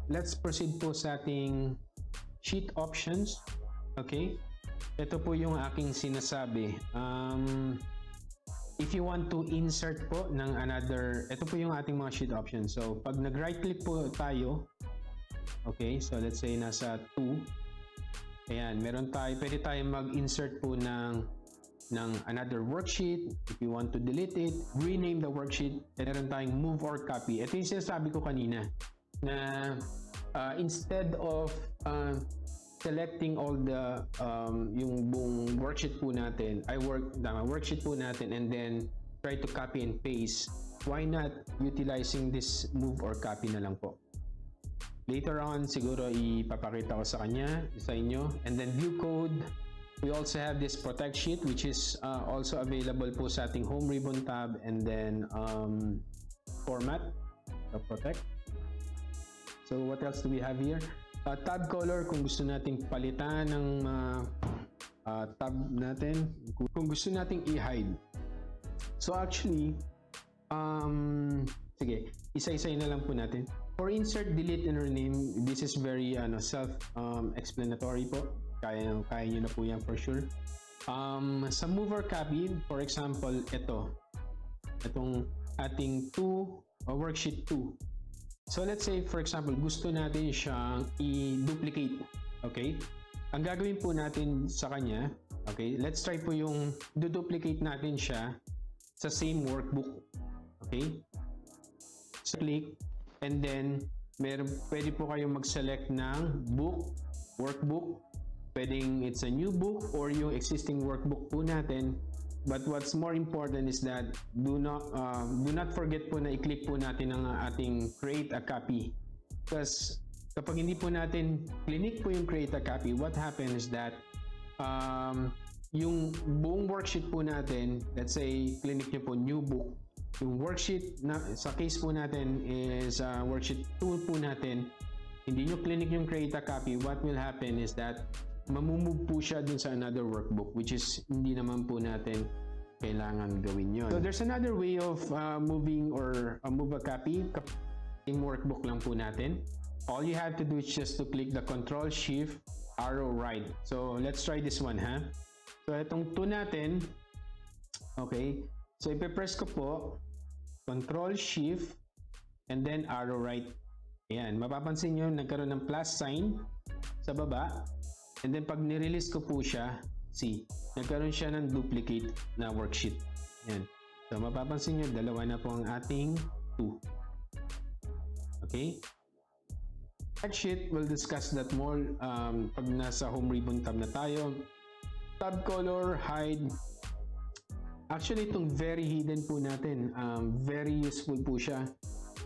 let's proceed po sa ating sheet options. Okay? Ito po yung aking sinasabi. If you want to insert po ng another, ito po yung ating mga sheet options. So, pag nag-right click po tayo, okay, so let's say nasa 2, ayan, pwede tayo mag-insert po ng another worksheet. If you want to delete it, rename the worksheet, meron tayong move or copy. Ito yung sinasabi ko kanina, na instead of selecting all the yung buong worksheet po natin, worksheet po natin, and then try to copy and paste, why not utilizing this move or copy na lang po? Later on, siguro ipapakita ko sa inyo. And then view code, we also have this protect sheet, which is also available po sa ating home ribbon tab, and then format, protect. So what else do we have here? Tab color, kung gusto nating palitan ng tab natin, kung gusto nating i-hide. So actually, sige, isa-isa na lang po natin. For insert, delete, and rename, this is very self-explanatory po. Kaya nyo na po yan for sure. Sa move or copy, for example, itong ating worksheet 2. So let's say, for example, gusto natin siyang i-duplicate. Okay? Ang gagawin po natin sa kanya, okay, let's try po yung duplicate natin siya sa same workbook. Okay? So click, and then pwede po kayong mag-select ng book, workbook. Pwedeng it's a new book or yung existing workbook po natin. But what's more important is that do not forget po na i-click po natin ang ating create a copy. Because kapag hindi po natin click po yung create a copy, what happens is that yung buong worksheet po natin, let's say click nyo po new book, yung worksheet na sa case po natin is worksheet 2 po natin, hindi nyo click yung create a copy, what will happen is that mamumove po siya dun sa another workbook, which is hindi naman po natin kailangan gawin yun. So there's another way of moving or move a copy. Yung workbook lang po natin. All you have to do is just to click the Control Shift arrow right. So let's try this one, ha? So itong 2 natin, okay, so ipe-press ko po Control Shift and then arrow right. Ayan, mapapansin nyo nagkaroon ng plus sign sa baba. And then pag nirelease ko po siya, see, nagkaroon siya ng duplicate na worksheet. Yan. So mapapansin nyo, dalawa na po ang ating 2. Okay? Worksheet, we'll discuss that more pag nasa home ribbon tab na tayo. Tab color, hide. Actually, itong very hidden po natin. Very useful po siya.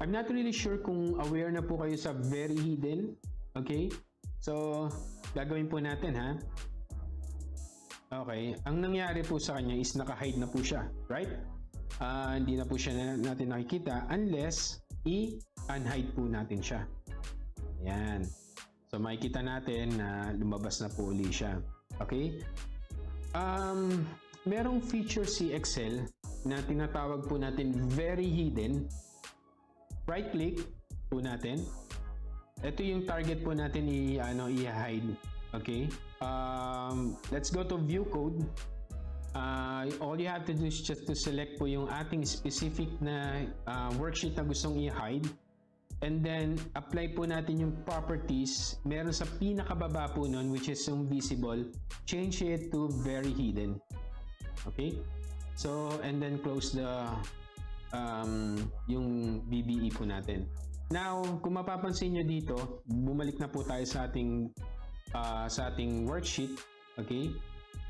I'm not really sure kung aware na po kayo sa very hidden. Okay? So, gagawin po natin, ha? Okay. Ang nangyari po sa kanya is naka-hide na po siya. Right? Hindi na po siya natin nakikita unless i-unhide po natin siya. Ayan. So, makikita natin na lumabas na po uli siya. Okay? Merong feature si Excel na tinatawag po natin very hidden. Right-click po natin. Ito yung target po natin i-hide. Okay? Let's go to view code. All you have to do is just to select po yung ating specific na worksheet na gustong i-hide. And then, apply po natin yung properties. Meron sa pinakababa po nun, which is yung visible. Change it to very hidden. Okay? So, and then close the yung BBE po natin. Now, kung mapapansin nyo dito, bumalik na po tayo sa ating worksheet. Okay?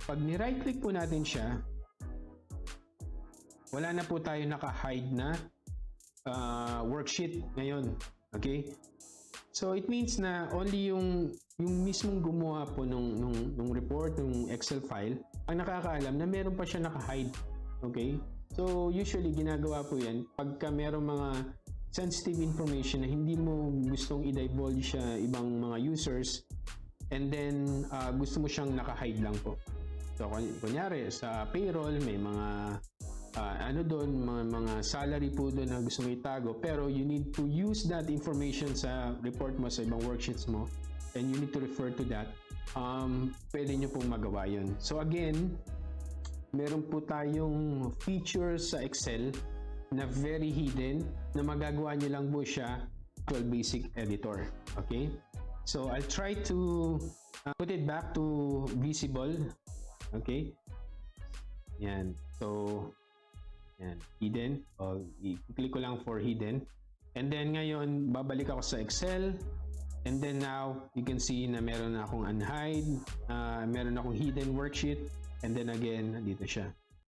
Pag ni-right click po natin siya, wala na po tayo naka-hide na worksheet ngayon. Okay? So, it means na only yung mismong gumawa po nung report, nung Excel file, ang nakakaalam na meron pa siya naka-hide. Okay? So, usually, ginagawa po yan pagka merong mga sensitive information na hindi mo gustong i-divulge siya ibang mga users, and then gusto mo siyang naka-hide lang po. So kunyari sa payroll may mga ano doon, mga salary po doon na gusto mo itago, pero you need to use that information sa report mo, sa ibang worksheets mo, and you need to refer to that. Pwede nyo pong magawa yun. So again, meron po tayong features sa Excel na very hidden, na magagawa nyo lang po siya Visual Basic Editor. Okay? So I'll try to put it back to visible. Okay? Yan. So, yan. Hidden. I-click ko lang for hidden. And then ngayon, babalik ako sa Excel. And then now, you can see na meron na akong unhide. Meron akong hidden worksheet. And then again, dito siya.